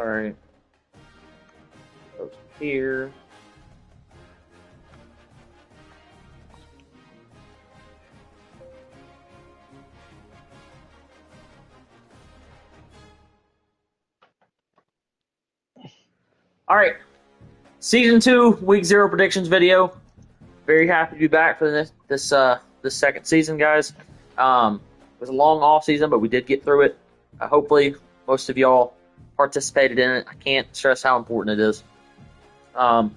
All right. Goes here. All right. Season 2, Week 0 predictions video. Very happy to be back for this second season, guys. It was a long off season, but we did get through it. Hopefully, most of y'all participated in it. I can't stress how important it is. A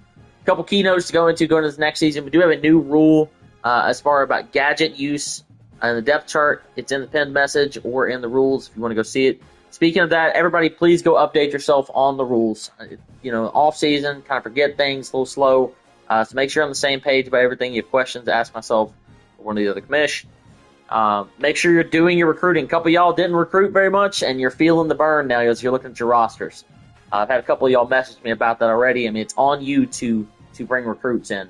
couple keynotes to go into going into the next season. We do have a new rule as far about gadget use in the depth chart. It's in the pinned message or in the rules if you want to go see it. Speaking of that, everybody, please go update yourself on the rules. Off season, kind of forget things, a little slow. So make sure you're on the same page about everything. You have questions, ask myself or one of the other commish. Make sure you're doing your recruiting. A couple of y'all didn't recruit very much, and you're feeling the burn now as you're looking at your rosters. I've had a couple of y'all message me about that already. I mean, it's on you to bring recruits in.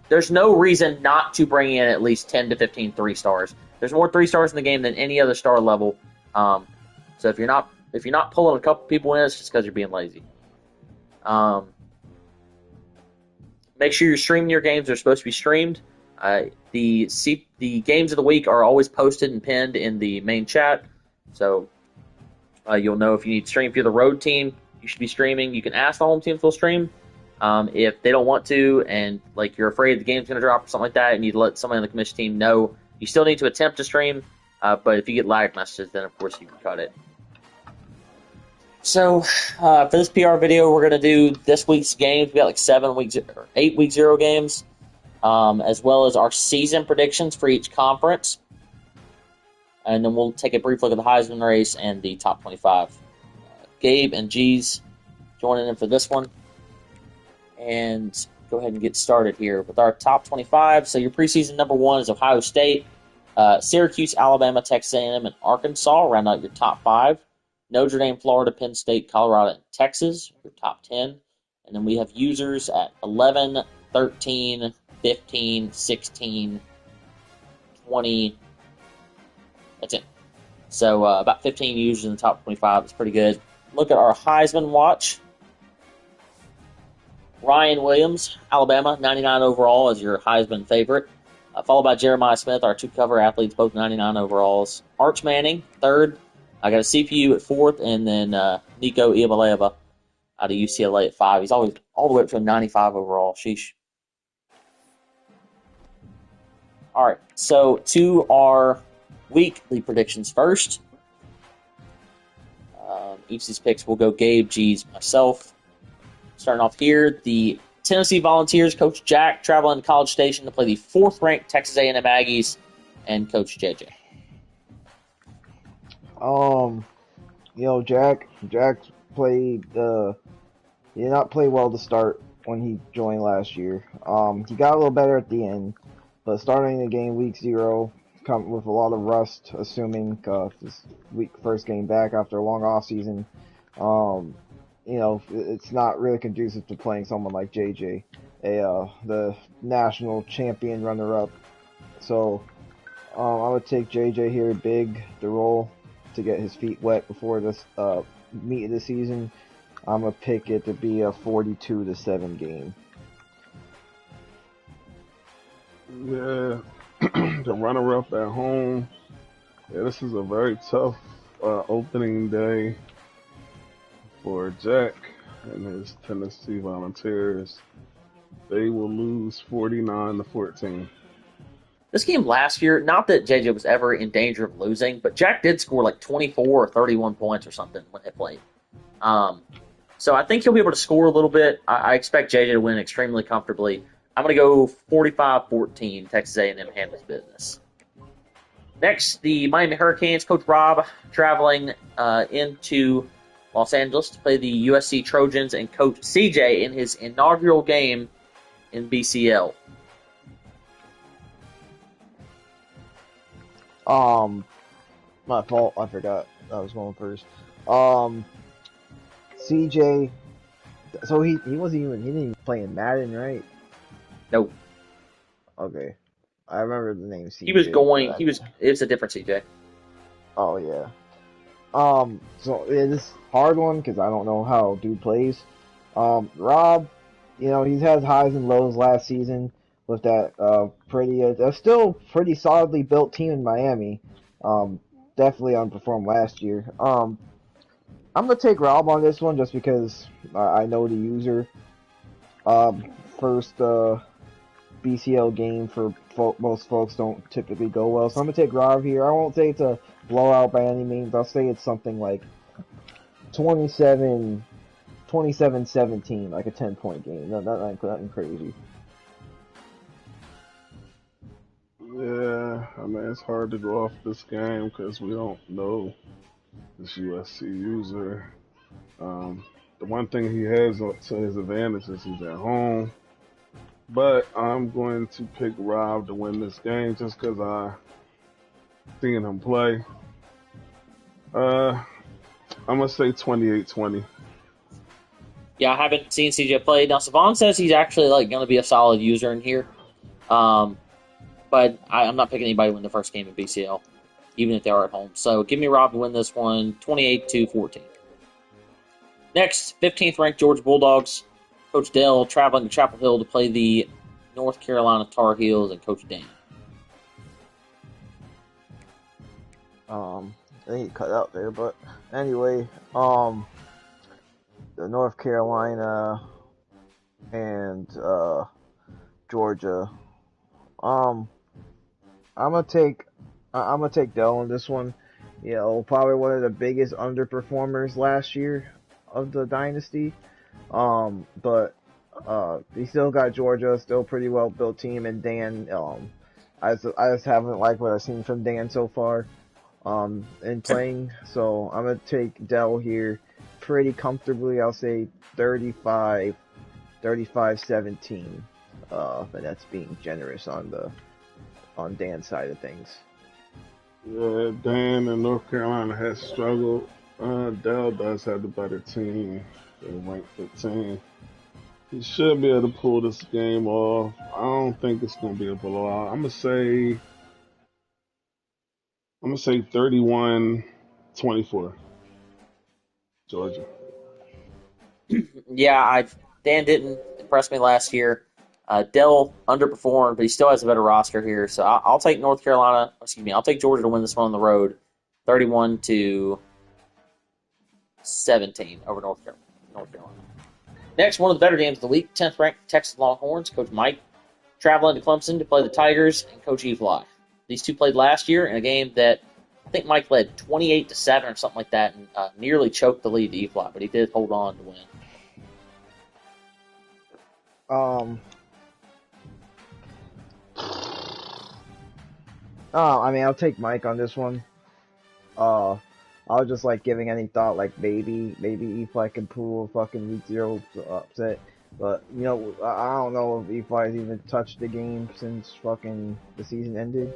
There's no reason not to bring in at least 10 to 15 3-stars. There's more 3-stars in the game than any other star level. So if you're not pulling a couple people in, it's just because you're being lazy. Make sure you're streaming your games. They're supposed to be streamed. The games of the week are always posted and pinned in the main chat. So you'll know if you need to stream. If you're the road team, you should be streaming. You can ask the home team if they'll stream. If they don't want to and you're afraid the game's going to drop or something like that, and you need to let somebody on the commission team know, you still need to attempt to stream. But if you get lag messages, then of course you can cut it. So for this PR video, we're going to do this week's games. We got 8 Week 0 games, as well as our season predictions for each conference. And then we'll take a brief look at the Heisman race and the top 25. Gabe and G's joining in for this one. And go ahead and get started here with our top 25. So your preseason number 1 is Ohio State. Syracuse, Alabama, Texas A&M, and Arkansas round out your top 5. Notre Dame, Florida, Penn State, Colorado, and Texas, your top 10. And then we have users at 11, 13, 15, 16, 20. That's it. So about 15 users in the top 25. It's pretty good. Look at our Heisman watch. Ryan Williams, Alabama, 99 overall as your Heisman favorite. Followed by Jeremiah Smith, our 2 cover athletes, both 99 overalls. Arch Manning, 3rd. I got a CPU at 4th, and then Nico Ivaleva out of UCLA at 5. He's always all the way up to a 95 overall. Sheesh. All right, so to our weekly predictions first. Each of these picks will go Gabe, G's, myself. Starting off here, the Tennessee Volunteers, Coach Jack, traveling to College Station to play the 4th-ranked Texas A&M Aggies, and Coach JJ. Jack's played. He did not play well to start when he joined last year. He got a little better at the end, but starting the game week 0, come with a lot of rust, assuming this first game back after a long off season. It's not really conducive to playing someone like JJ, the national champion runner-up. So I would take JJ here, big the role to get his feet wet before this meet of the season. I'm gonna pick it to be a 42-7 game. Yeah, the runner-up at home. Yeah, this is a very tough opening day for Jack and his Tennessee Volunteers. They will lose 49-14. This game last year, not that JJ was ever in danger of losing, but Jack did score 24 or 31 points or something when they played. So I think he'll be able to score a little bit. I expect JJ to win extremely comfortably. I'm going to go 45-14, Texas A&M handles business. Next, the Miami Hurricanes, Coach Rob, traveling into Los Angeles to play the USC Trojans and Coach CJ in his inaugural game in BCL. My fault. I forgot I was going first. CJ. So he didn't even play in Madden, right? Nope. Okay. I remember the name CJ. It's a different CJ. Oh yeah. So it is a hard one because I don't know how dude plays. Rob, he's had highs and lows last season with that still pretty solidly built team in Miami. Um, Definitely underperformed last year. I'm gonna take Rob on this one just because I know the user. First BCL game for most folks don't typically go well, so I'm gonna take Rob here. I won't say it's a blowout by any means. I'll say it's something like 27-17, like a 10-point game. No, nothing crazy. Yeah, I mean, it's hard to go off this game because we don't know this USC user. The one thing he has to his advantage is he's at home. But I'm going to pick Rob to win this game just because I seen him play. I'm gonna say 28-20. Yeah, I haven't seen CJ play. Now, Savon says he's actually going to be a solid user in here. But I'm not picking anybody to win the first game of BCL, even if they are at home. So give me Rob to win this one, 28-14. Next, 15th ranked Georgia Bulldogs. Coach Dell traveling to Chapel Hill to play the North Carolina Tar Heels and Coach Dan. I think he cut out there, but anyway, the North Carolina and Georgia. I'm gonna take Dell on this one. Probably one of the biggest underperformers last year of the dynasty. But he still got Georgia, still pretty well built team, and Dan. I just haven't liked what I've seen from Dan so far. In playing, so I'm gonna take Dell here pretty comfortably. I'll say 35-17. But that's being generous on Dan's side of things. Yeah, Dan in North Carolina has struggled. Dell does have the better team. They're ranked 15. He should be able to pull this game off. I don't think it's going to be a blowout. I'm gonna say 31-24. Georgia. Yeah, Dan didn't impress me last year. Dell underperformed, but he still has a better roster here. So I'll take North Carolina. Excuse me, I'll take Georgia to win this one on the road, 31-17 over North Carolina. Next, one of the better games of the week, 10th ranked Texas Longhorns. Coach Mike traveling to Clemson to play the Tigers and Coach Eli. These two played last year in a game that I think Mike led 28-7 or something like that, and nearly choked the lead to Eli, but he did hold on to win. I'll take Mike on this one. I was just giving any thought maybe Eli can pull a fucking week 0 upset, but I don't know if Eli's even touched the game since fucking the season ended.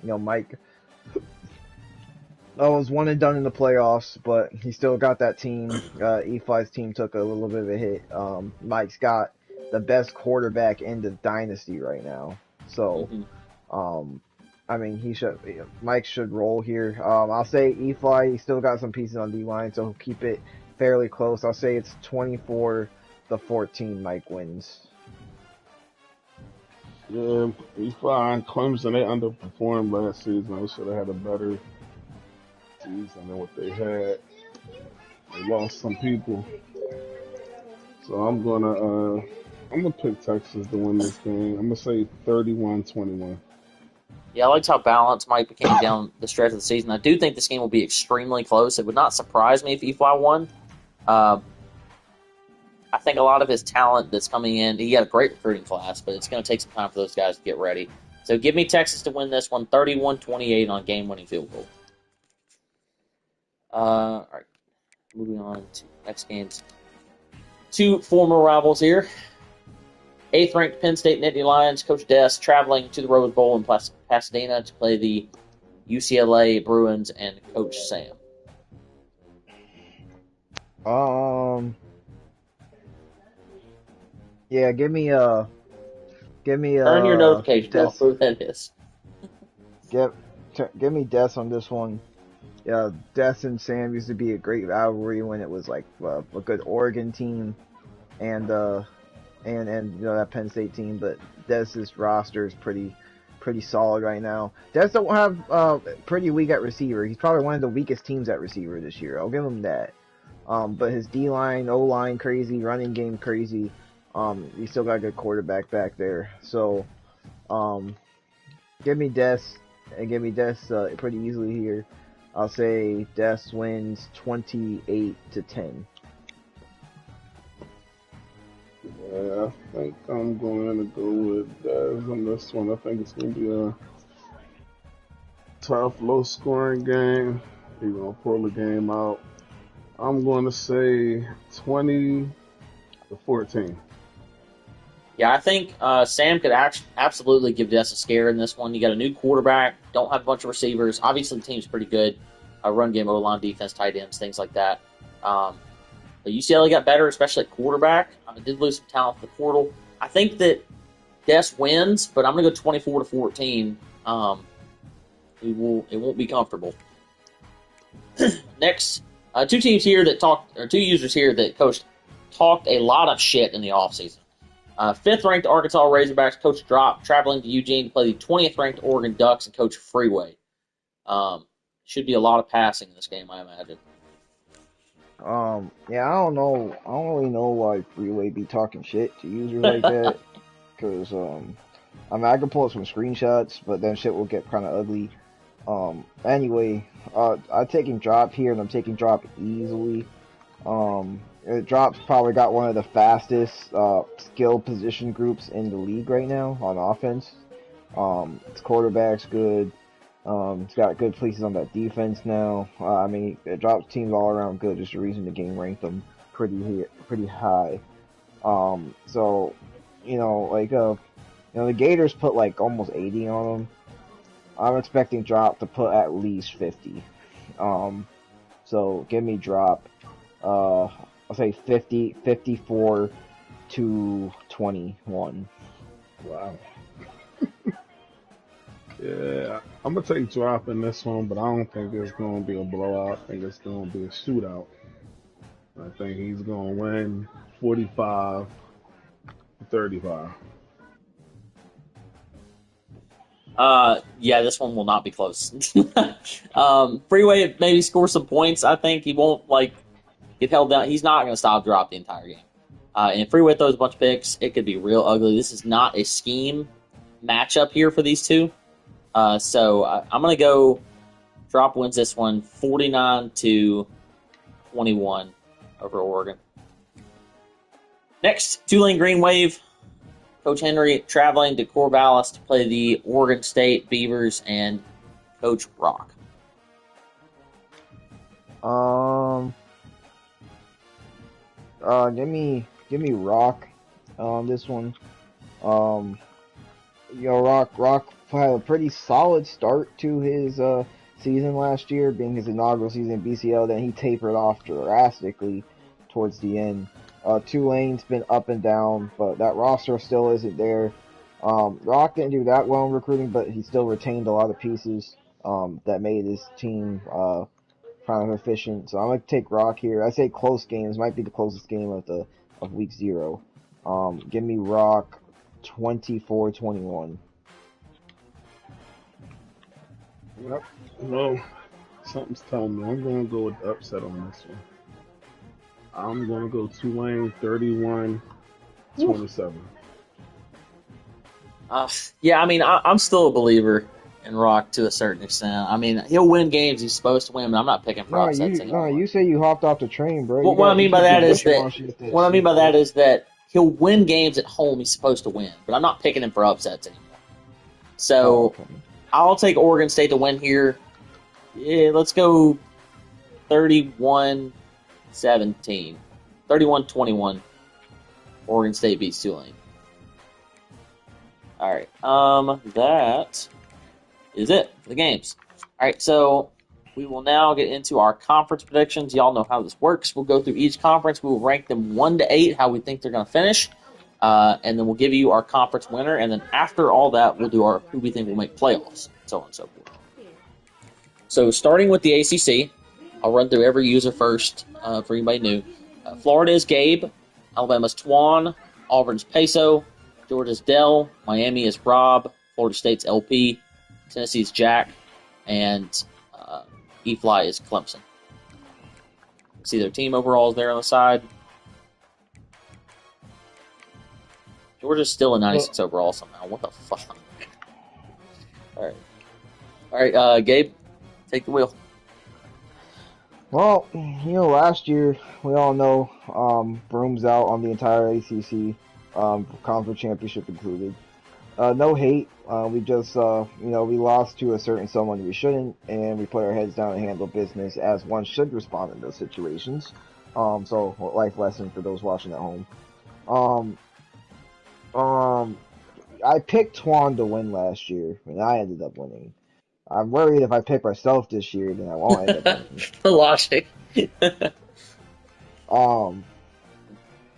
Mike was one and done in the playoffs, but he still got that team. Eli's team took a little bit of a hit. Mike's got the best quarterback in the dynasty right now, so. Mike should roll here. I'll say Eli, he still got some pieces on D-line, so he'll keep it fairly close. I'll say it's 24-14 Mike wins. Yeah, Eli and Clemson, they underperformed last season. They should have had a better season than what they had. They lost some people. So I'm gonna pick Texas to win this game. I'm gonna say 31-21. Yeah, I liked how balanced Mike became down the stretch of the season. I do think this game will be extremely close. It would not surprise me if Eli won. I think a lot of his talent that's coming in, he had a great recruiting class, but it's going to take some time for those guys to get ready. So give me Texas to win this one, 31-28 on a game-winning field goal. All right, moving on to next games. Two former rivals here. 8th ranked Penn State Nittany Lions, Coach Des traveling to the Rose Bowl in Pasadena to play the UCLA Bruins and Coach Sam. Yeah, give me Turn your notification on who that is. Give me Des on this one. Des and Sam used to be a great rivalry when it was like a good Oregon team and that Penn State team. But Des's roster is pretty solid right now. Des don't have pretty weak at receiver. He's probably one of the weakest teams at receiver this year. I'll give him that. But his D line, O line crazy, running game crazy. He still got a good quarterback back there. So give me Des pretty easily here. I'll say Des wins 28-10. Yeah, I think I'm going to go with Dez on this one. I think it's going to be a tough, low-scoring game. He's going to pull the game out. I'm going to say 20-14. Yeah, I think Sam could absolutely give Des a scare in this one. You got a new quarterback, don't have a bunch of receivers. Obviously, the team's pretty good. Run game, O-line, defense, tight ends, things like that. But UCLA got better, especially at quarterback. Did lose some talent for the portal. I think that Des wins, but I'm going to go 24-14. It won't be comfortable. Next, two users here that Coach talked a lot of shit in the offseason. 5th-ranked Arkansas Razorbacks Coach Drop traveling to Eugene to play the 20th-ranked Oregon Ducks and Coach Freeway. Should be a lot of passing in this game, I imagine. Yeah, I don't know. I don't really know why Freeway be talking shit to users like that. Cause I can pull up some screenshots, but then shit will get kind of ugly. Anyway, I'm taking Drop here, and I'm taking Drop easily. Drop's probably got one of the fastest skill position groups in the league right now on offense. Its quarterback's good. It's got good places on that defense now. It Drop's teams all around good. There's a reason the game ranked them pretty high. So, the Gators put like almost 80 on them. I'm expecting Drop to put at least 50. So give me Drop. I'll say 54-21. Wow. Yeah, I'm going to take Drop in this one, but I don't think it's going to be a blowout. I think it's going to be a shootout. I think he's going to win 45-35. Yeah, this one will not be close. Freeway maybe score some points. I think he won't get held down. He's not going to stop Drop the entire game. And Freeway throws a bunch of picks. It could be real ugly. This is not a scheme matchup here for these two. So I'm going to go Drop wins this one 49-21 over Oregon. Next, Tulane Green Wave. Coach Henry traveling to Corvallis to play the Oregon State Beavers and Coach Rock. Give me Rock on this one. Rock had a pretty solid start to his season last year, being his inaugural season in BCL. Then he tapered off drastically towards the end. Tulane's been up and down, but that roster still isn't there. Rock didn't do that well in recruiting, but he still retained a lot of pieces that made his team kind of efficient. So I'm going to take Rock here. I say close games. Might be the closest game of week 0. Give me Rock 24-21. Yep. Well, something's telling me I'm going to go with the upset on this one. I'm going to go Tulane 31-27. Yeah, I'm still a believer in Rock to a certain extent. He'll win games he's supposed to win, but I'm not picking for upsets anymore. You say you hopped off the train, bro. What I mean by that is that he'll win games at home he's supposed to win, but I'm not picking him for upsets anymore. So I'll take Oregon State to win here. Yeah, let's go 31-17. 31-21. Oregon State beats Tulane. All right. That is it for the games. All right, so we will now get into our conference predictions. Y'all know how this works. We'll go through each conference. We will rank them 1 to 8, how we think they're going to finish. And then we'll give you our conference winner. And then after all that, we'll do our who we think will make playoffs, so on and so forth. So starting with the ACC, I'll run through every user first for anybody new. Florida is Gabe, Alabama's Twan, Auburn's Peso, Georgia's Dell, Miami is Rob, Florida State's LP, Tennessee's Jack, and E-Fly is Clemson. See their team overalls there on the side. Georgia's still a 96 overall somehow. What the fuck? All right, Gabe, take the wheel. Well, last year we all know Broom's out on the entire ACC, conference championship included. No hate. We just, we lost to a certain someone we shouldn't, and we put our heads down and handle business as one should respond in those situations. So life lesson for those watching at home. I picked Twan to win last year, and I ended up winning. I'm worried if I pick myself this year, then I won't end up winning. The logic.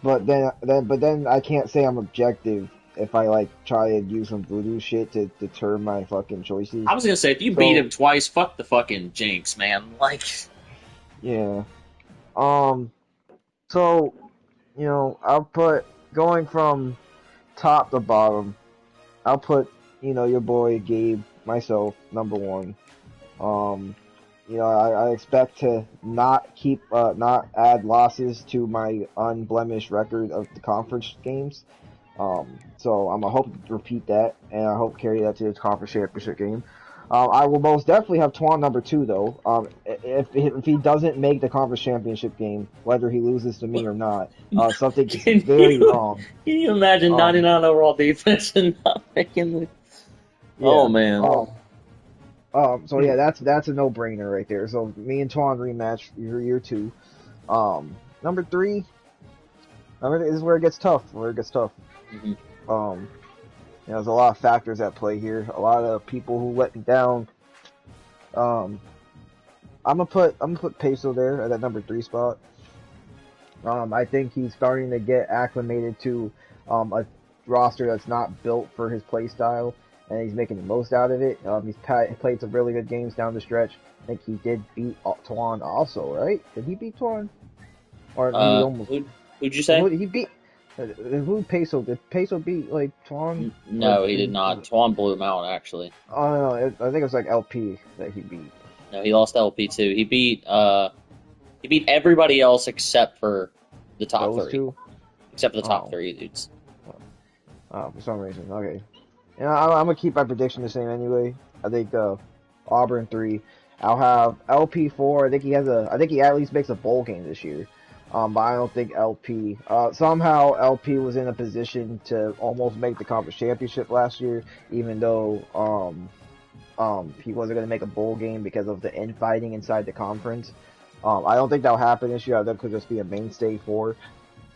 But then I can't say I'm objective if I try to use some voodoo shit to deter my fucking choices. I was gonna say if you beat him twice, fuck the fucking jinx, man. Yeah. So, I'll put going from top to bottom. I'll put your boy Gabe, myself, number one. I expect to not add losses to my unblemished record of the conference games. So I'm gonna hope to repeat that, and I hope carry that to the conference championship game. I will most definitely have Twan number two though. If he doesn't make the conference championship game, whether he loses to me or not, something is very wrong. Can you imagine 99 overall defense and not making the? Yeah. Oh man. So yeah, that's a no-brainer right there. So me and Twan rematch year two. Number three. This is where it gets tough. Mm-hmm. There's a lot of factors at play here. A lot of people who let me down. I'm gonna put Peso there at that number three spot. I think he's starting to get acclimated to a roster that's not built for his play style, and he's making the most out of it. He's played some really good games down the stretch. I think he did beat Twan also, right? Did he beat Twan? Or he almost? Who'd you say? He beat. Who Peso? Did Peso beat Twan? No, he did not. Twan blew him out actually. Oh no, I think it was LP that he beat. No, he lost to LP too. He beat everybody else except for the top Those three. Two? Except for the top three dudes. Oh, for some reason. Okay. I'm gonna keep my prediction the same anyway. I think Auburn 3. I'll have LP 4. I think he at least makes a bowl game this year. But I don't think LP. Somehow LP was in a position to almost make the conference championship last year, even though he wasn't gonna make a bowl game because of the infighting inside the conference. I don't think that'll happen this year. I think it could just be a mainstay for.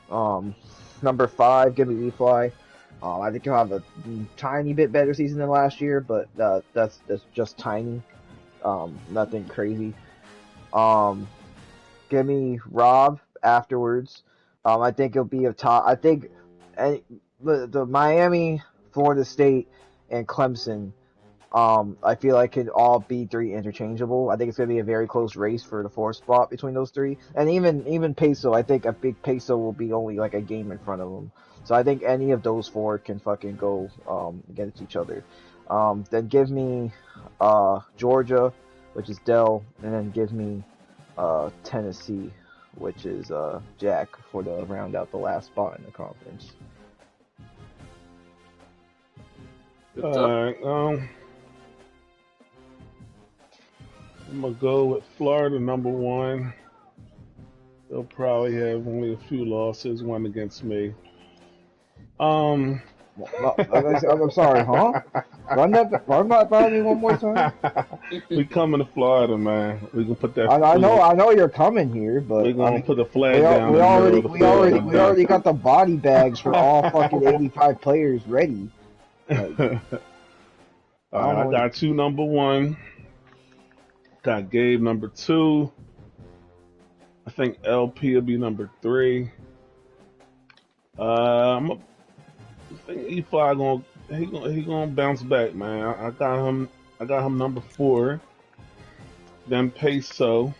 Number 5, give me E-Fly. I think he'll have a tiny bit better season than last year, but that's just tiny. Nothing crazy. Give me Rob afterwards. I think he'll be a top. I think the Miami, Florida State, and Clemson. I feel like could all be 3 interchangeable. I think it's gonna be a very close race for the 4th spot between those 3. And even Peso, I think a big Peso will be only like a game in front of him. So I think any of those 4 can fucking go against each other. Then give me Georgia, which is Dell, and then give me Tennessee, which is Jack, for the round out the last spot in the conference. Alright, I'm gonna go with Florida number 1. They'll probably have only a few losses, one against me. I'm sorry, huh? Run that by me one more time. We coming to Florida, man. We can put that. I know you're coming here, but we're gonna put the flag down. We already got the body bags for all fucking 85 players ready. Like, I got you number 1. Got Gabe number 2. I think LP will be number 3. I think E-Fly gonna bounce back, man. I got him number 4. then Peso,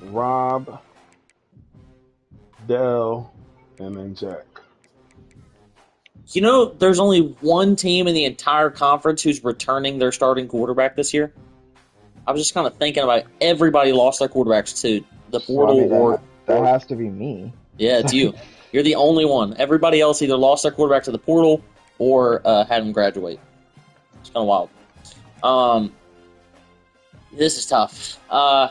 Rob, Dell, and then Jack. You know, there's only one team in the entire conference who's returning their starting quarterback this year. I was just kind of thinking about everybody lost their quarterbacks to the portal that has to be me. Yeah, it's you. You're the only one. Everybody else either lost their quarterback to the portal or had him graduate. It's kind of wild. This is tough. I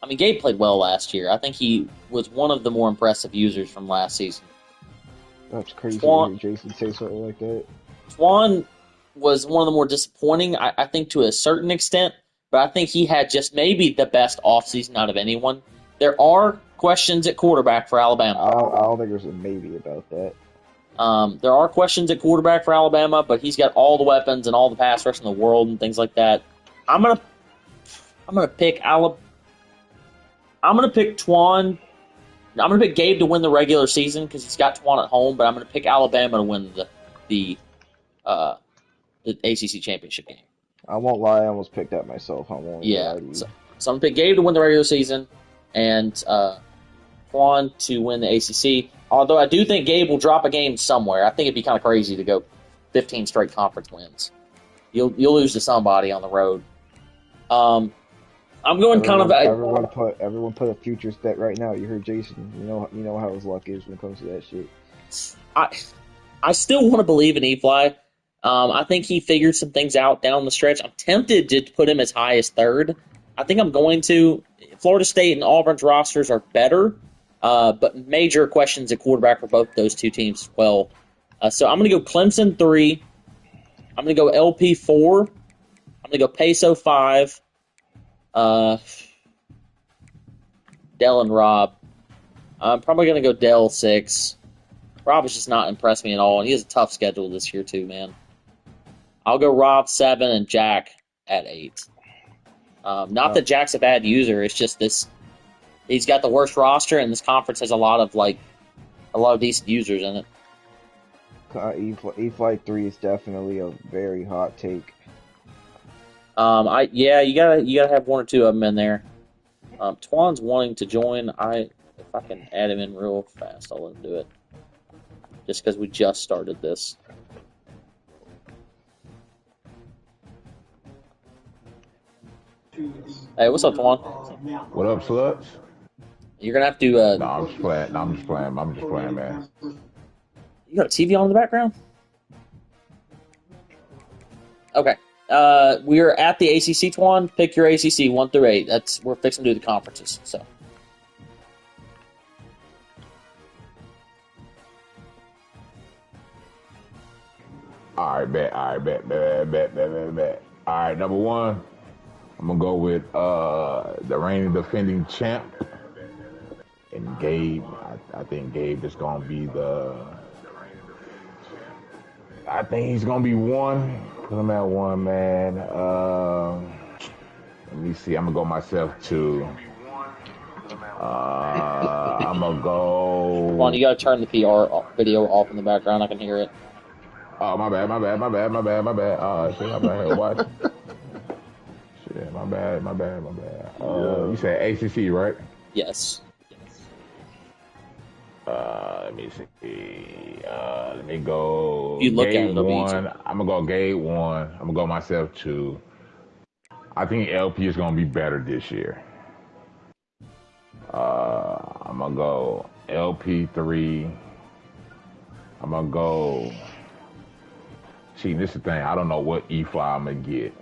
mean, Gabe played well last year. I think he was one of the more impressive users from last season. That's crazy to hear Jason say something like that. Twan was one of the more disappointing, I think, to a certain extent, but I think he had just maybe the best offseason out of anyone. There are questions at quarterback for Alabama. I don't think there's a maybe about that. There are questions at quarterback for Alabama, but he's got all the weapons and all the pass rush in the world and things like that. I'm gonna pick Twan. I'm gonna pick Gabe to win the regular season because he's got Twan at home, but I'm gonna pick Alabama to win the ACC championship game. I won't lie, I almost picked that myself. I won't. Yeah, so I'm gonna pick Gabe to win the regular season and Twan to win the ACC. Although I do think Gabe will drop a game somewhere. I think it'd be kind of crazy to go 15 straight conference wins. You'll lose to somebody on the road. I'm going everyone put a futures bet right now. You heard Jason. You know how his luck is when it comes to that shit. I still want to believe in E-Fly. I think he figured some things out down the stretch. I'm tempted to put him as high as third. I think I'm going to. Florida State and Auburn's rosters are better, but major questions at quarterback for both those two teams as well. So I'm going to go Clemson 3. I'm going to go LP 4. I'm going to go Peso 5. Dell and Rob. I'm probably going to go Dell 6. Rob has just not impressed me at all, and he has a tough schedule this year too, man. I'll go Rob 7 and Jack at 8. Not that Jack's a bad user, it's just this. He's got the worst roster, and this conference has a lot of decent users in it. E-Flight 3 is definitely a very hot take. You gotta have one or two of them in there. Twan's wanting to join. If I can add him in real fast, I'll let him do it. Just because we just started this. Hey, what's up, Twan? What up, sluts? You're gonna have to. No, I'm just playing. I'm just playing, man. You got a TV on in the background? Okay. We are at the ACC, Twan. Pick your ACC 1 through 8. We're fixing to do the conferences. So. All right, bet. All right, number 1, I'm gonna go with the reigning defending champ and Gabe. I think Gabe is gonna be I think he's gonna be 1. Put him at 1, man. Let me see. I'm gonna go myself 2. I'm gonna go. Come on, you gotta turn the PR video off in the background. I can hear it. Oh, my bad. Oh, shit, my bad. What? Shit, my bad. You said ACC, right? Yes. Let me see. Let me go. You look Gabe at it, 1. I'm gonna go Gabe 1. I'm gonna go myself 2. I think LP is gonna be better this year. I'm gonna go LP 3. I'm gonna go. See, this is the thing. I don't know what E-Fly I'm gonna get.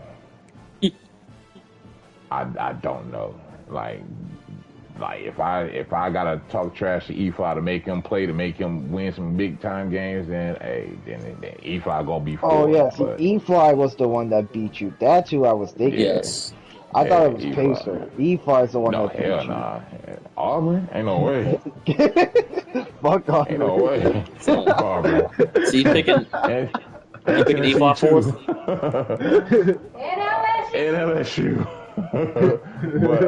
I don't know. Like if I gotta talk trash to E-Fly to make him play, to make him win some big time games, then E-Fly gonna be. Oh yeah, E-Fly was the one that beat you. That's who I was thinking. Yes. I thought it was Pacer. E-Fly is the one that beat you. Nah. Auburn? Ain't no way. Fuck Auburn. Ain't no way. Auburn. So you picking E-Fly 4th? And LSU. But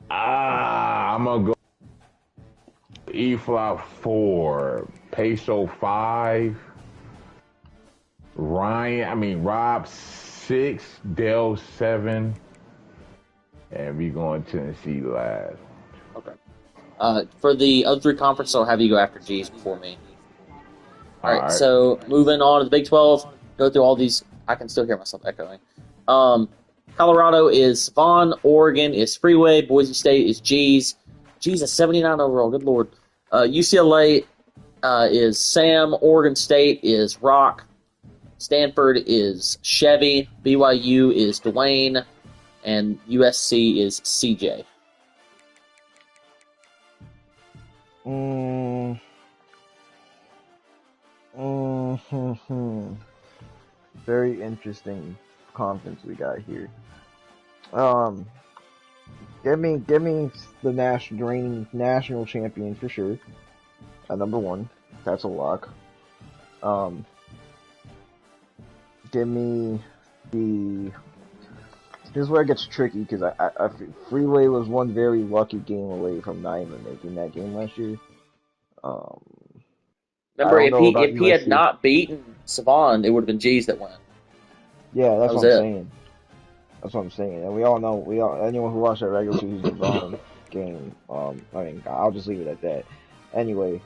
I'm gonna go E-Fly 4, Peso 5, Rob 6, Dell 7, and we going Tennessee last. Okay. For the other three conferences, I'll have you go after G's before me. All right. All right. So moving on to the Big 12. Go through all these. I can still hear myself echoing. Colorado is Vaughn. Oregon is Freeway. Boise State is G's. G's a 79 overall. Good lord. UCLA is Sam. Oregon State is Rock. Stanford is Chevy. BYU is Dwayne. And USC is CJ. Very interesting conference we got here. Give me the reigning national champions for sure. Number one, that's a lock. Give me the. This is where it gets tricky because I Freeway was one very lucky game away from not even making that game last year. Remember, if he had not beaten Savon, it would have been G's that won. Yeah, that's what I'm saying. That's what I'm saying. And we all know, anyone who watched that regular season Savon game, I'll just leave it at that. Anyway,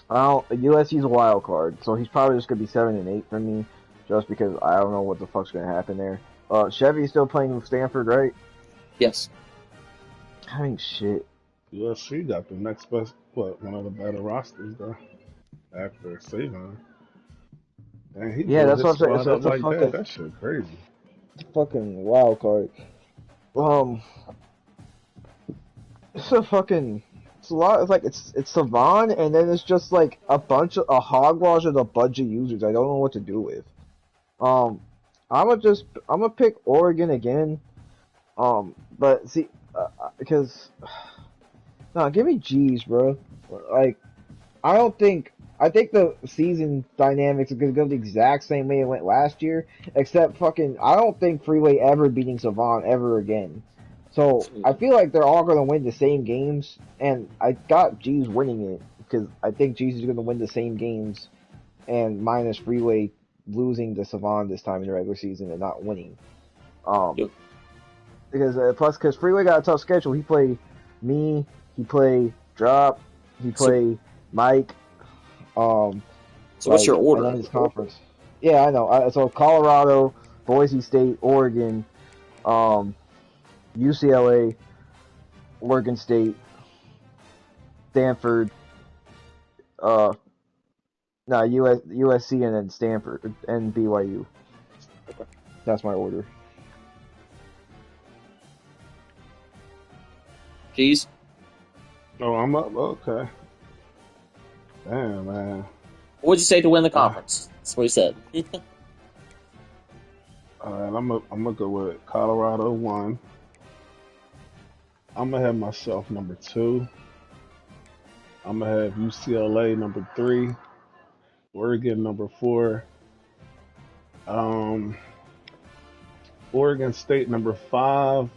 USC's a wild card, so he's probably just gonna be 7-8 for me, just because I don't know what the fuck's gonna happen there. Chevy's still playing with Stanford, right? Yes. I mean, shit. USC got the next best, one of the better rosters though, after Savon. Yeah, that's what I'm saying. It's like fucking, that shit crazy. Fucking wild card. It's a fucking. It's a lot. It's like it's Savon, and then it's just like a hogwash of a bunch of users. I don't know what to do with. I'm gonna pick Oregon again. But see, because no, give me G's, bro. Like, I think the season dynamics are gonna go the exact same way it went last year, except I don't think Freeway ever beating Savon ever again. So I feel like they're all gonna win the same games, and I got G's winning it because I think G's is gonna win the same games, and minus Freeway losing to Savon this time in the regular season and not winning. Because Freeway got a tough schedule. He played me. He played Drop. He played Mike. So what's your order? And then his conference. Yeah, I know. So Colorado, Boise State, Oregon, UCLA, Oregon State, Stanford, USC, and then Stanford and BYU. Okay. That's my order. G's? Oh, I'm up. Okay. Damn, man. What'd you say to win the conference? That's what he said. All right, I'm gonna go with Colorado 1. I'm gonna have myself number 2. I'm gonna have UCLA number 3. Oregon number 4. Oregon State number 5.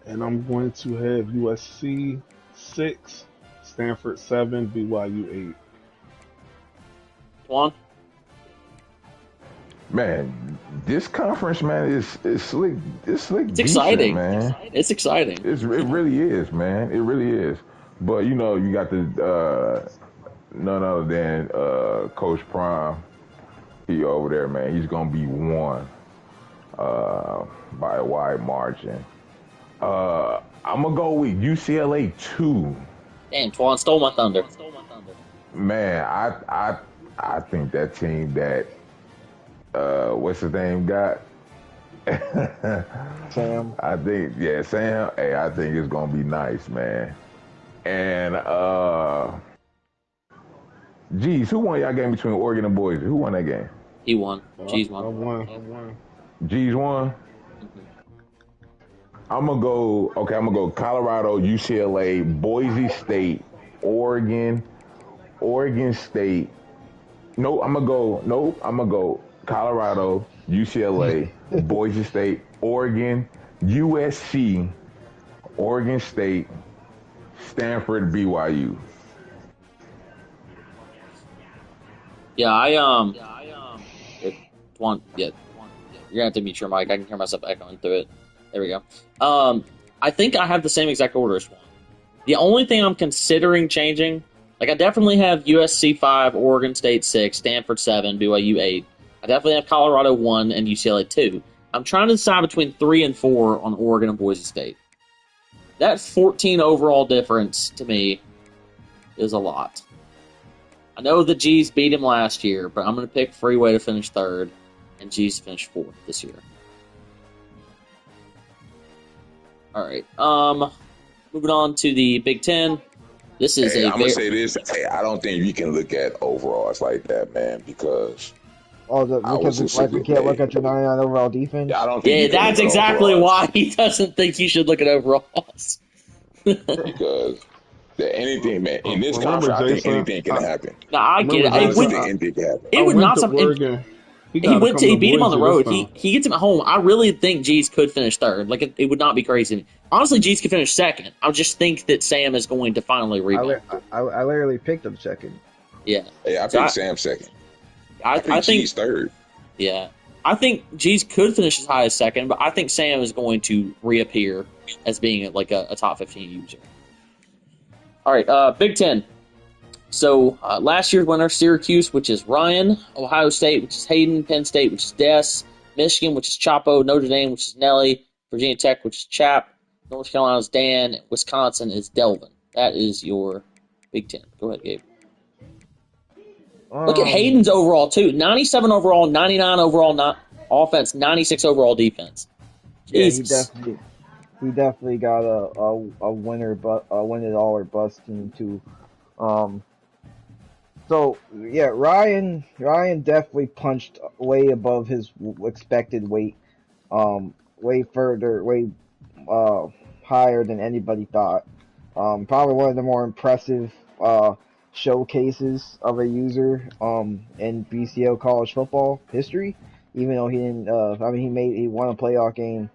And I'm going to have USC 6, Stanford 7, BYU 8. Juan? Man, this conference, man, is slick. It's slick. It's exciting, man. It's exciting. It really is, man. It really is. But you got the none other than Coach Prime. He over there, man. He's gonna be won by a wide margin. I'm gonna go with UCLA 2. Damn, Twan stole my thunder. Man, I think that team that what's his name got? Sam. I think Sam. Hey, I think it's gonna be nice, man. And geez, who won y'all game between Oregon and Boise? Who won that game? He won. G's won. I won. G's won. I'm gonna go Colorado, UCLA, Boise State, Oregon State. I'm gonna go Colorado, UCLA, Boise State, Oregon, USC, Oregon State, Stanford, BYU. Yeah, it, yeah, you're gonna have to mute your mic. I can hear myself echoing through it. There we go. I think I have the same exact order as Juan. The only thing I'm considering changing, like I definitely have USC 5, Oregon State 6, Stanford 7, BYU 8. I definitely have Colorado 1 and UCLA 2. I'm trying to decide between 3 and 4 on Oregon and Boise State. That 14 overall difference to me is a lot. I know the G's beat him last year, but I'm going to pick Freeway to finish third and G's to finish fourth this year. All right. Moving on to the Big Ten. This is I'm gonna say this. Hey, I don't think you can look at overalls like that, man, because you can't look at your 99 overall defense. I don't think Yeah, that's exactly why he doesn't think you should look at overalls. Because anything, man, in this Remember, conference, I think Jason, anything can happen. No, I get it. Jason, Honestly, I think anything can happen. It would went not to something. Oregon. He beat him on the road. He He gets him at home. I really think G's could finish third. Like it would not be crazy. Honestly, G's could finish second. I just think that Sam is going to finally rebound. I literally picked him second. Yeah. I picked Sam second. I think G's third. Yeah. I think G's could finish as high as second, but I think Sam is going to reappear as being like a top 15 user. All right, Big Ten. So last year's winner, Syracuse, which is Ryan, Ohio State, which is Hayden, Penn State, which is Des, Michigan, which is Chapo, Notre Dame, which is Nelly, Virginia Tech, which is Chap, North Carolina is Dan, Wisconsin is Delvin. That is your Big Ten. Go ahead, Gabe. Look at Hayden's overall, too. 97 overall, 99 overall offense, 96 overall defense. Jesus. Yeah, he definitely got a winner, but a win it all or bust team too. So yeah, Ryan definitely punched way above his expected weight, way higher than anybody thought. Probably one of the more impressive showcases of a user in BCL college football history. Even though he didn't, he won a playoff game.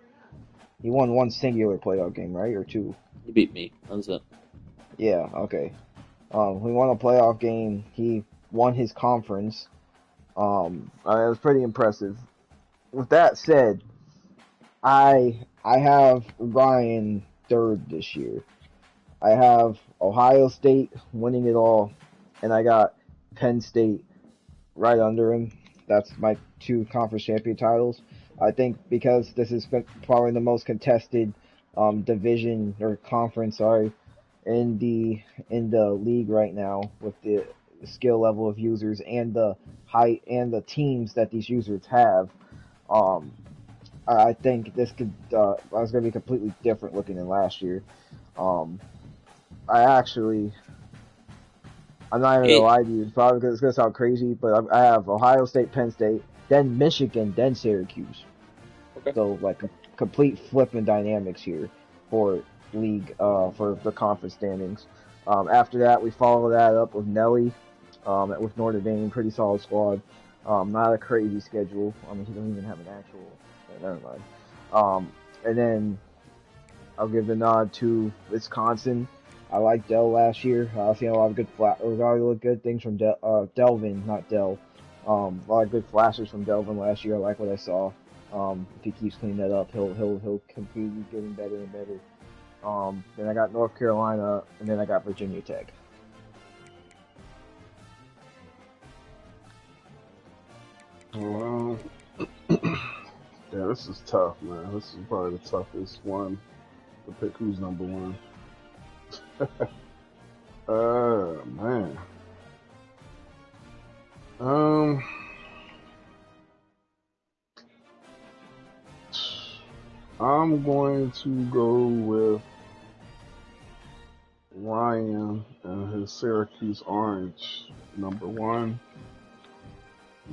He won one singular playoff game, right, or two? He beat me. That was it. Yeah. Okay. He won a playoff game. He won his conference. It was pretty impressive. With that said, I have Ryan third this year. I have Ohio State winning it all, and I got Penn State right under him. That's my two conference champion titles. I think because this is probably the most contested division or conference, in the league right now, with the skill level of users and the height and the teams that these users have. I think this could was going to be completely different looking than last year. I'm not even gonna lie to you. It's probably because it's gonna sound crazy, but I have Ohio State, Penn State, then Michigan, then Syracuse. Okay. So like a complete flip in dynamics here for league for the conference standings. After that, we follow that up with Nelly, with Notre Dame, pretty solid squad. Not a crazy schedule. I mean, he doesn't even have an actual. Never mind. And then I'll give the nod to Wisconsin. I liked Dell last year. I've seen a lot of good things from Delvin, not Dell. A lot of good flashes from Delvin last year. I like what I saw. If he keeps cleaning that up, he'll continue getting better and better. Then I got North Carolina, and then I got Virginia Tech. Well, yeah, this is tough, man. This is probably the toughest one to pick who's number one. Man. I'm going to go with Ryan and his Syracuse Orange, number one.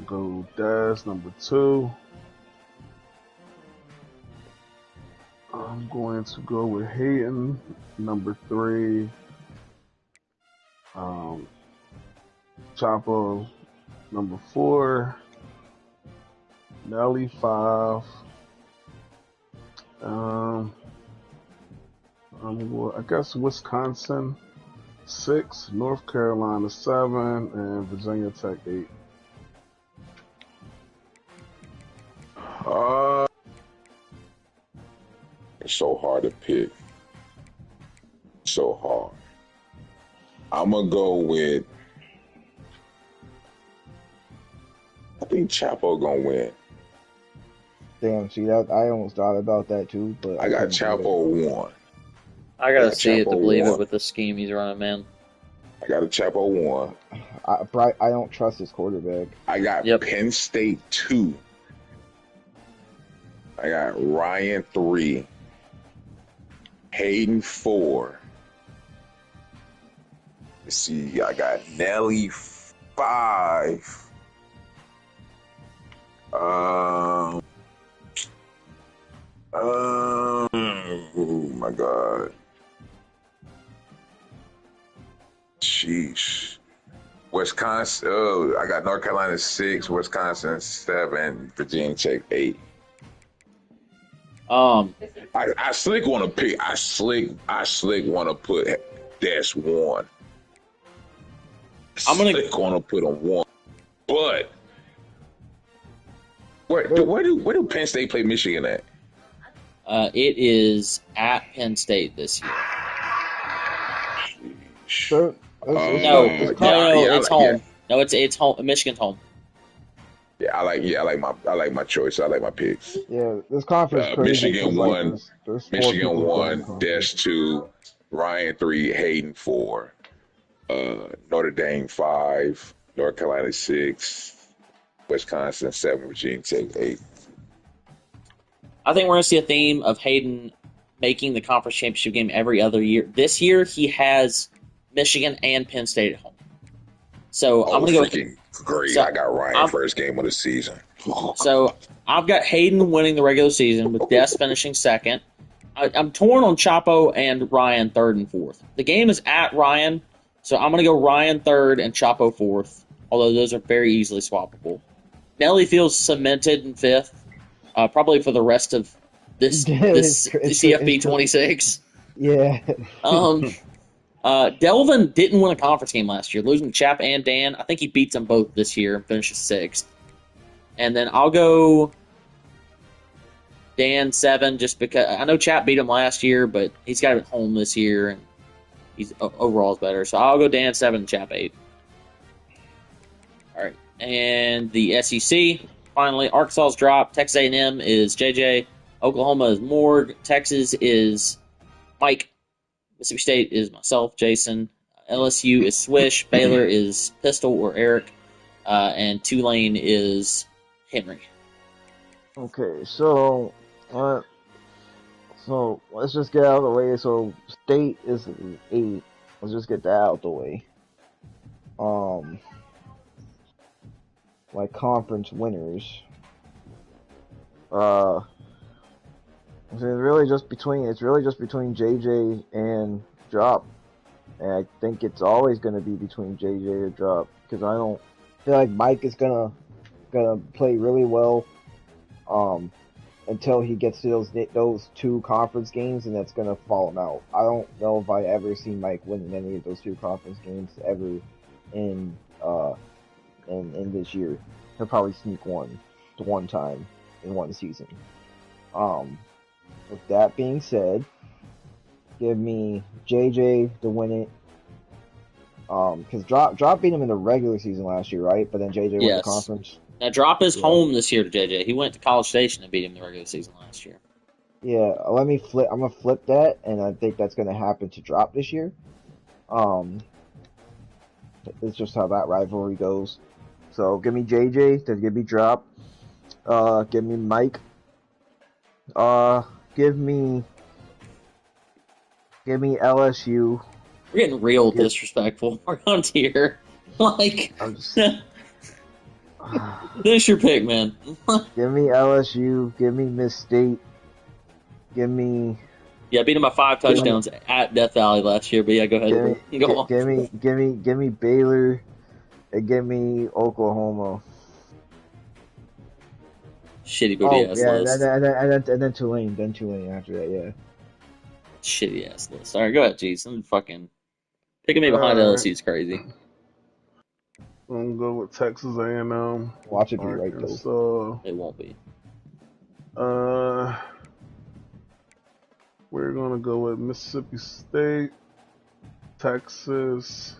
Go Daz, number two. I'm going to go with Hayden, number three. Chapo, number four. Nelly, 5. I guess Wisconsin, 6. North Carolina, 7. And Virginia Tech, 8. It's so hard to pick. So hard. I'm gonna go with. I think Chapo gonna win. Damn, see that I almost thought about that too, but I got couldn't do it. Chapo 1. I gotta Yeah, see it to Chapo believe it won. with the scheme he's running, man. I got a Chapo 1. I don't trust his quarterback. I got Yep. Penn State 2. I got Ryan 3. Hayden 4. Let's see, I got Nelly 5. Oh my God. Sheesh. Wisconsin. Oh, I got North Carolina 6, Wisconsin 7, Virginia Tech 8. I slick want to pick. I slick want to put Dash 1. Slick want to put him 1, but where do Penn State play Michigan at? It is at Penn State this year. So, No, it's home. Yeah. No, it's home. Michigan's home. I like my choice. I like my picks. Yeah, this conference crazy. Michigan 1, there's 4 Michigan people playing 1, the conference. Dash 2, Ryan 3, Hayden 4, Notre Dame 5, North Carolina 6, Wisconsin 7, Virginia Tech 8. I think we're going to see a theme of Hayden making the conference championship game every other year. This year, he has Michigan and Penn State at home. So I'm going to go freaking great. So, I got Ryan first game of the season. So I've got Hayden winning the regular season with Des finishing second. I'm torn on Chapo and Ryan third and fourth. The game is at Ryan, so I'm going to go Ryan third and Chapo fourth, although those are very easily swappable. Nelly feels cemented in fifth, probably for the rest of this CFB26. Yeah. Delvin didn't win a conference game last year, losing to Chap and Dan. I think he beats them both this year and finishes sixth. And then I'll go Dan 7, just because I know Chap beat him last year, but he's got him at home this year, and he's overall is better. So I'll go Dan 7 and Chap 8. All right, and the SEC finally, Arkansas's drop. Texas A&M is JJ. Oklahoma is Morg. Texas is Mike. Mississippi State is myself, Jason. LSU is Swish. Baylor is Pistol or Eric, and Tulane is Henry. Okay, so let's just get out of the way. So State is 8. Let's just get that out of the way. Like conference winners. It's really just between JJ and Drop, and I think it's always going to be between JJ or Drop because I don't feel like Mike is gonna play really well until he gets to those 2 conference games, and that's gonna fall him out. I don't know if I ever seen Mike win any of those 2 conference games ever in this year. He'll probably sneak one time in one season. With that being said, give me JJ to win it. Because Drop beat him in the regular season last year, right? But then JJ won the conference. Now Drop is home this year to JJ. He went to College Station and beat him in the regular season last year. Yeah, let me flip. I'm gonna flip that, and I think that's gonna happen to Drop this year. It's just how that rivalry goes. So give me JJ, then give me Drop. Give me Mike. Give me LSU. We're getting real disrespectful around here. Like, finish your pick, man. Give me LSU. Give me Miss State. Give me. Yeah, beat him by 5 touchdowns at Death Valley last year. But yeah, go ahead. Go on. Give me Baylor, and give me Oklahoma. Shitty booty ass list. And then Tulane. After that, yeah. Shitty ass list. All right, go ahead, G's. I'm fucking picking me behind LSU is crazy. I'm gonna go with Texas A&M. Watch it be right though. It won't be. we're gonna go with Mississippi State, Texas.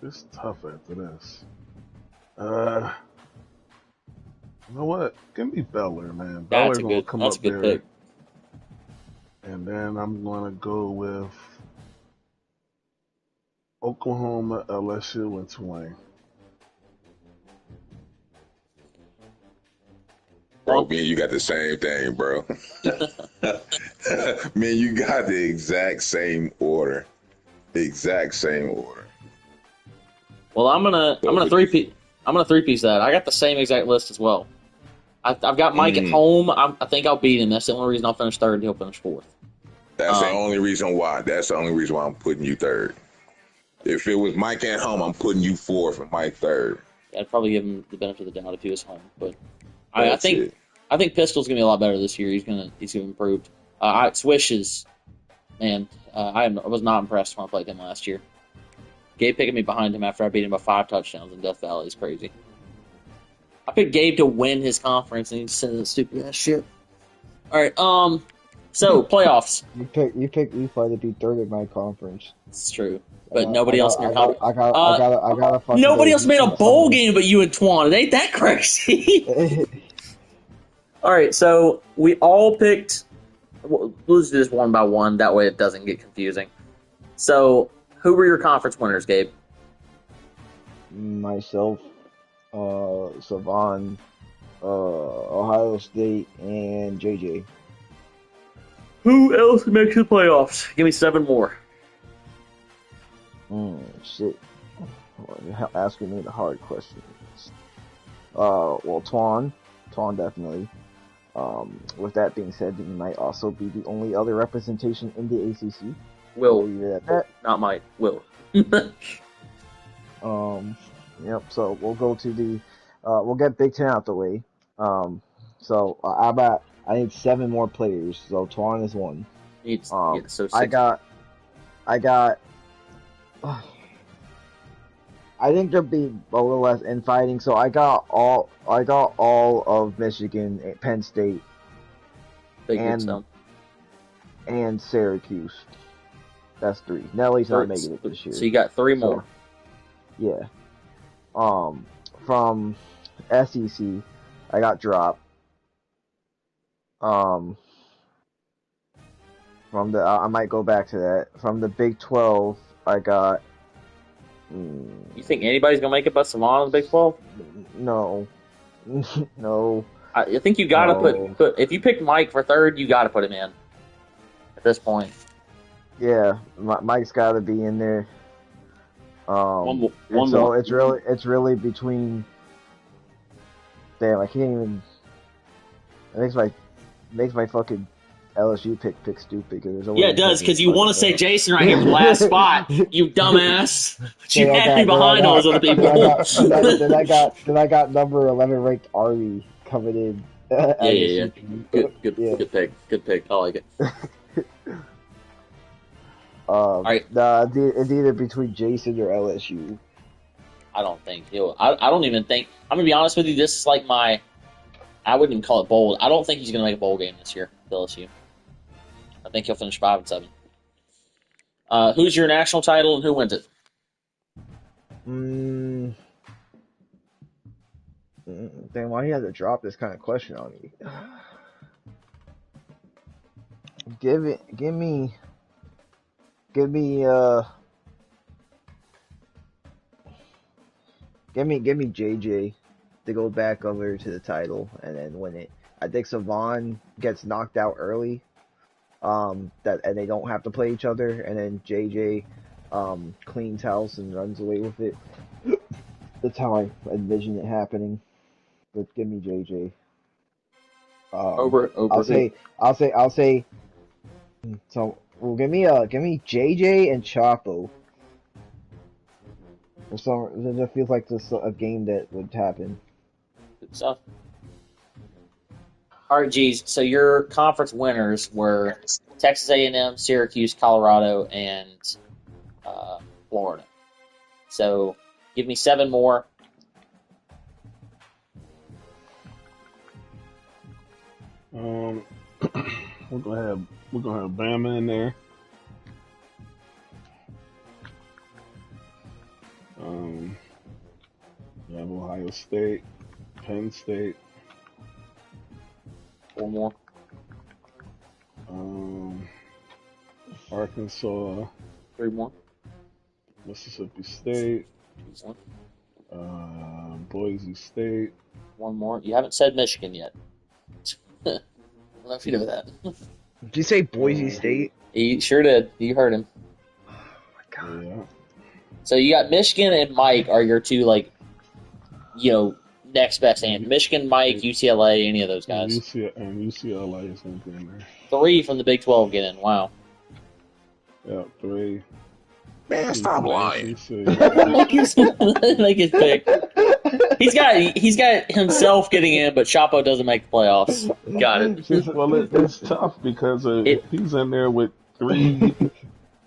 It's tough after this. You know what? Give me Baylor, man. Baylor gonna come up there. Pick. And then I'm gonna go with Oklahoma, LSU, and Tulane. Bro, me and you got the same thing, bro. Man, you got the exact same order. Well, I'm gonna three-piece that. I got the same exact list as well. I've got Mike at home. I think I'll beat him. That's the only reason I'll finish third and he'll finish fourth. That's the only reason why. That's the only reason why I'm putting you third. If it was Mike at home, I'm putting you fourth and Mike third. Yeah, I'd probably give him the benefit of the doubt if he was home. But I think Pistol's gonna be a lot better this year. He's gonna improve. Swish is, man. I was not impressed when I played him last year. Gabe picking me behind him after I beat him by 5 touchdowns in Death Valley is crazy. I picked Gabe to win his conference, and he said that stupid ass shit. All right, so playoffs. You picked Efi to be third in my conference. It's true, but nobody else in your conference. I got nobody else made a bowl game but you and Twan. It ain't that crazy. All right, so we all picked. We'll just do this one by one. That way, it doesn't get confusing. So, who were your conference winners, Gabe? Myself, Savon, Ohio State, and JJ. Who else makes the playoffs? Give me 7 more. Shit. You're asking me the hard questions. Well, Twan definitely. With that being said, he might also be the only other representation in the ACC. Will. Leave it at that. Not might. Will. Yep. So we'll go to the. We'll get Big Ten out the way. So I need 7 more players. So Twan is 1. So 6. I got. I think there'll be a little less infighting. So I got all of Michigan, Penn State, and Syracuse. That's 3. Nelly's not making it this year. So you got 3 more. Yeah. From SEC, I got dropped. From the I might go back to that. From the Big 12, I got. You think anybody's gonna make it but Savon in the Big 12? No. No. I think you gotta put. If you pick Mike for third, you gotta put him in. At this point. Yeah, Mike's got to be in there. One so more. it's really between. Damn, I can't even. It makes my fucking LSU pick stupid. Yeah, it does, because you want to say Jason right here for last spot, you dumbass. But you had me behind all those other people. Then I got number 11 ranked Army coming in. Yeah. Good pick. I like it. All right. It's either between Jason or LSU. I don't think I don't even think. I'm gonna be honest with you. This is like I wouldn't even call it bold. I don't think he's gonna make a bowl game this year. LSU. I think he'll finish 5-7. Who's your national title and who wins it? Damn, why he had to drop this kind of question on me? Give me JJ to go back over to the title and then win it. I think Savon gets knocked out early, and they don't have to play each other, and then JJ cleans house and runs away with it. That's how I envision it happening. But give me JJ. I'll say. So, well, give me JJ and Chapo. It feels like this a game that would happen. Good stuff. All right, geez. So your conference winners were Texas A&M, Syracuse, Colorado, and Florida. So give me 7 more. Um, we're gonna have Bama in there. We have Ohio State, Penn State, 4 more. Arkansas, 3 more. Mississippi State, 1. Boise State. 1 more. You haven't said Michigan yet. I don't know if you know that. Did you say Boise State? He sure did. You heard him. Oh my god. Yeah. So you got Michigan and Mike are your two, like, next best answer. Michigan, Mike, UCLA, any of those guys. UCLA is going to be in there. 3 from the Big 12 get in. Wow. Yeah, 3. Man, stop lying. Make his pick. He's got himself getting in, but Chapo doesn't make the playoffs. Got it. Well, it's tough because he's in there with 3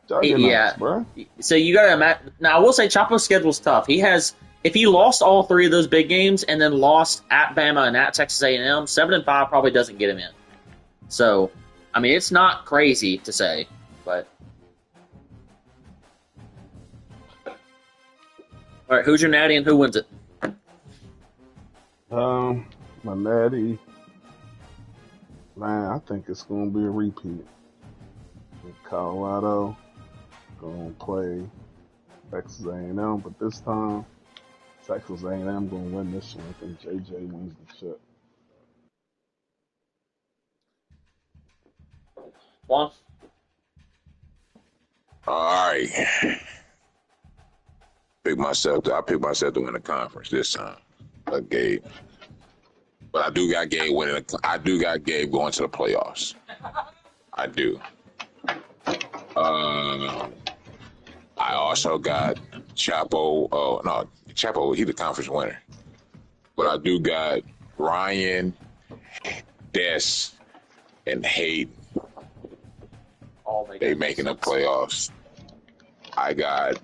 juggernauts, bro. So you got to imagine. Now, I will say Chapo's schedule's tough. If he lost all 3 of those big games and then lost at Bama and at Texas A&M, 7-5 probably doesn't get him in. So, I mean, it's not crazy to say, but. All right, who's your natty and who wins it? My natty, man, I think it's going to be a repeat. Colorado going to play Texas A&M, but this time Texas A&M going to win this one. I think JJ wins the chip. Juan? All right. I pick myself to win the conference this time. Gabe. But I do got Gabe winning. I do got Gabe going to the playoffs. I do. I also got Chapo. Oh no, Chapo. He's the conference winner. But I do got Ryan, Des, and Hayden. They making the playoffs. I got.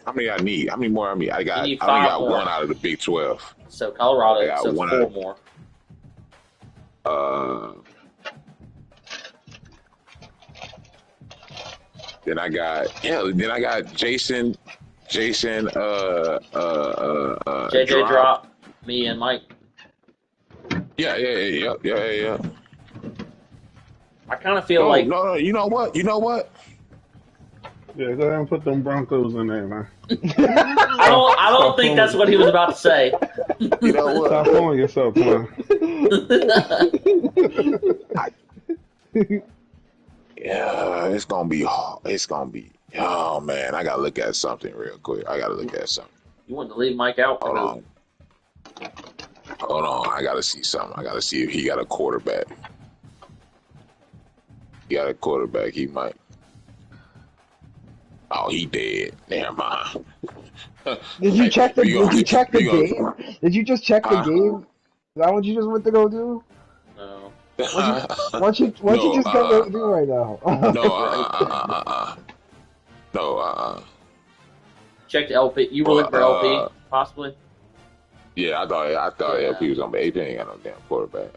How many I need? How many more I need? I only got more. 1 out of the Big 12. So Colorado, so 4 more. Then I got Jason JJ drop, me and Mike. Yeah. I kind of feel like no. You know what? Yeah, go ahead and put them Broncos in there, man. I don't think that's what he was about to say. You know what? Stop fooling yourself, man. Yeah, it's gonna be. Oh man, I gotta look at something real quick. You want to leave Mike out? Hold on. I gotta see something. I gotta see if he got a quarterback. He might. Oh, he dead. Never mind. Did you check the game? Did you just check the game? Is that what you just went to go do? No. What you just go do right now? No. Checked LP. You were looking for LP, possibly? Yeah, I thought LP was on, but AP ain't got no damn quarterback.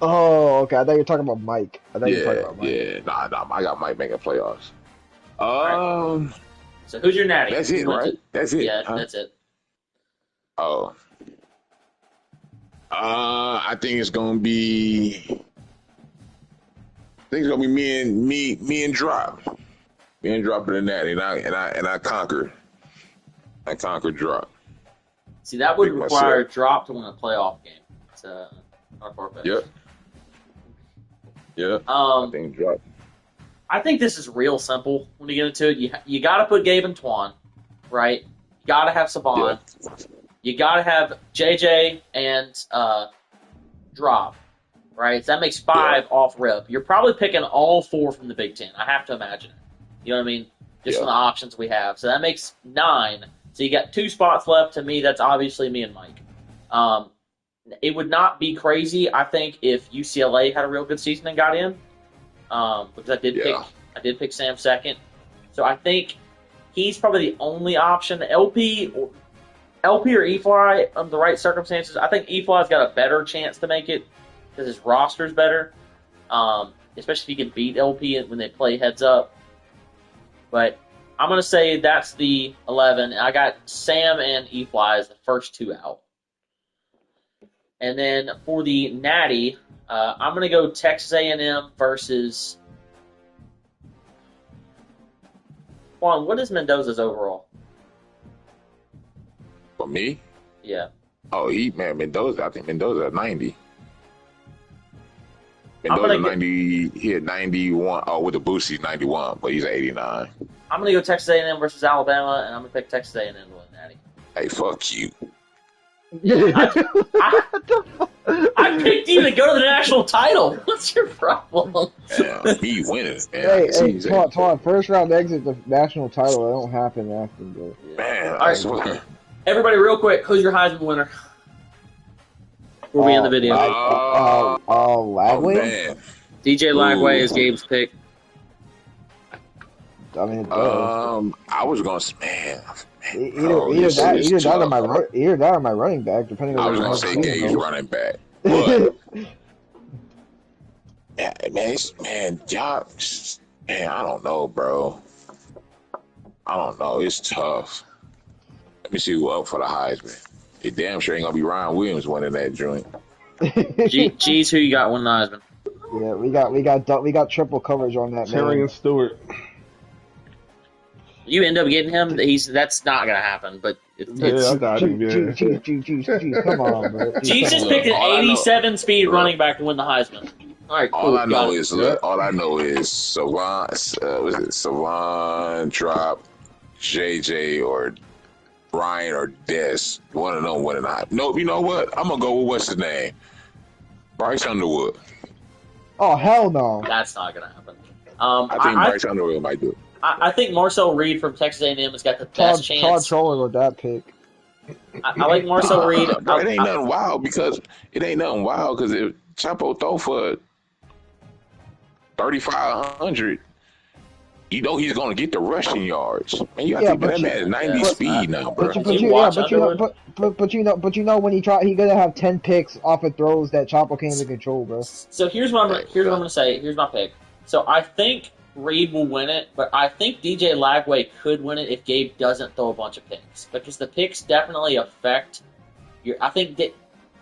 Oh, okay. I thought you were talking about Mike. Nah, I got Mike making playoffs. Right. So who's your natty? That's it, right? That's it. Yeah, that's it. Oh. I think it's gonna be. Me and Drop. Me and Drop in the natty, and I conquered. I conquered Drop. See, that would require Drop to win a playoff game. It's not far fetched. Yep. I think Drop. I think this is real simple when you get into it. You got to put Gabe and Twan, right? You got to have Saban. Yeah. You got to have JJ and Drop, right? So that makes 5 off rip. You're probably picking all 4 from the Big Ten. I have to imagine it. You know what I mean? Just from the options we have. So that makes 9. So you got 2 spots left. To me, that's obviously me and Mike. It would not be crazy, I think, if UCLA had a real good season and got in. Because I did pick Sam second. So I think he's probably the only option. LP, LP or E-Fly under the right circumstances. I think E-Fly's got a better chance to make it because his roster's better, especially if he can beat LP when they play heads up. But I'm going to say that's the 11. I got Sam and E-Fly as the first two out. And then for the Natty, I'm going to go Texas A&M versus... Juan, what is Mendoza's overall? For me? Yeah. Oh, Mendoza. I think Mendoza at 90. Mendoza 90. He had 91. Oh, with the boost, he's 91, but he's at 89. I'm going to go Texas A&M versus Alabama, and I'm going to pick Texas A&M to win Natty. Hey, fuck you. I picked you to go to the national title. What's your problem? Yeah, he winning, Hey, man. Tom, first round exit, the national title, that don't happen after, bro. Man, I swear. Everybody, real quick, who's your Heisman winner? We'll be in the video. Lagway? Man. DJ Lagway is Gabe's pick. I mean, I was going to, either that or my running back, depending on. I was going to say Gabe's running back, but I don't know, bro. I don't know. It's tough. Let me see who up for the Heisman. It damn sure ain't gonna be Ryan Williams winning that joint. Geez, who you got winning the Heisman? Yeah, we got triple coverage on that. Terry and Stewart. You end up getting him. That's not gonna happen. But I got him. Jeez, come on, bro. Geez just picked an 87 speed running back to win the Heisman. All right, cool. All I know is Savon, Drop, JJ, or Brian or Des. One of them winning the Heisman. Nope. You know what? I'm gonna go with what's his name, Bryce Underwood. Oh hell no! That's not gonna happen. I think Bryce Underwood might do it. I think Marcel Reed from Texas A&M has got the best chance. Todd trolling with that pick. I like Marcel Reed. It ain't nothing wild because if Chapo throw for 3,500, you know he's gonna get the rushing yards. Man, you got to think that man at 90 speed now, bro. But you know when he gonna have 10 picks off of throws that Chapo can't even control, bro. So here's what I'm gonna say. Here's my pick. So I think Reed will win it, but I think DJ Lagway could win it if Gabe doesn't throw a bunch of picks, because the picks definitely affect your. I think that.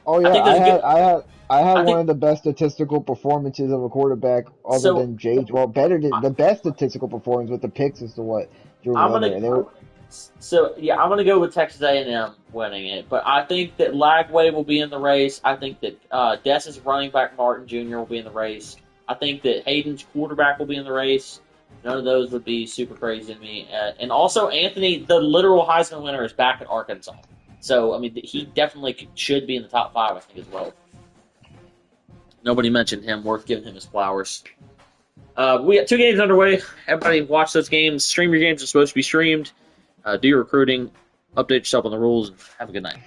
Oh yeah, I had one of the best statistical performances of a quarterback other than Jage. Well, the best statistical performance with the picks is to what Drew Miller. So yeah, I'm gonna go with Texas A&M winning it, but I think that Lagway will be in the race. I think that Dess's running back Martin Jr. will be in the race. I think that Hayden's quarterback will be in the race. None of those would be super crazy to me. And also, Anthony, the literal Heisman winner, is back at Arkansas. So, I mean, he definitely should be in the top 5, I think, as well. Nobody mentioned him. Worth giving him his flowers. We got 2 games underway. Everybody watch those games. Stream your games. Are supposed to be streamed. Do your recruiting. Update yourself on the rules. And have a good night.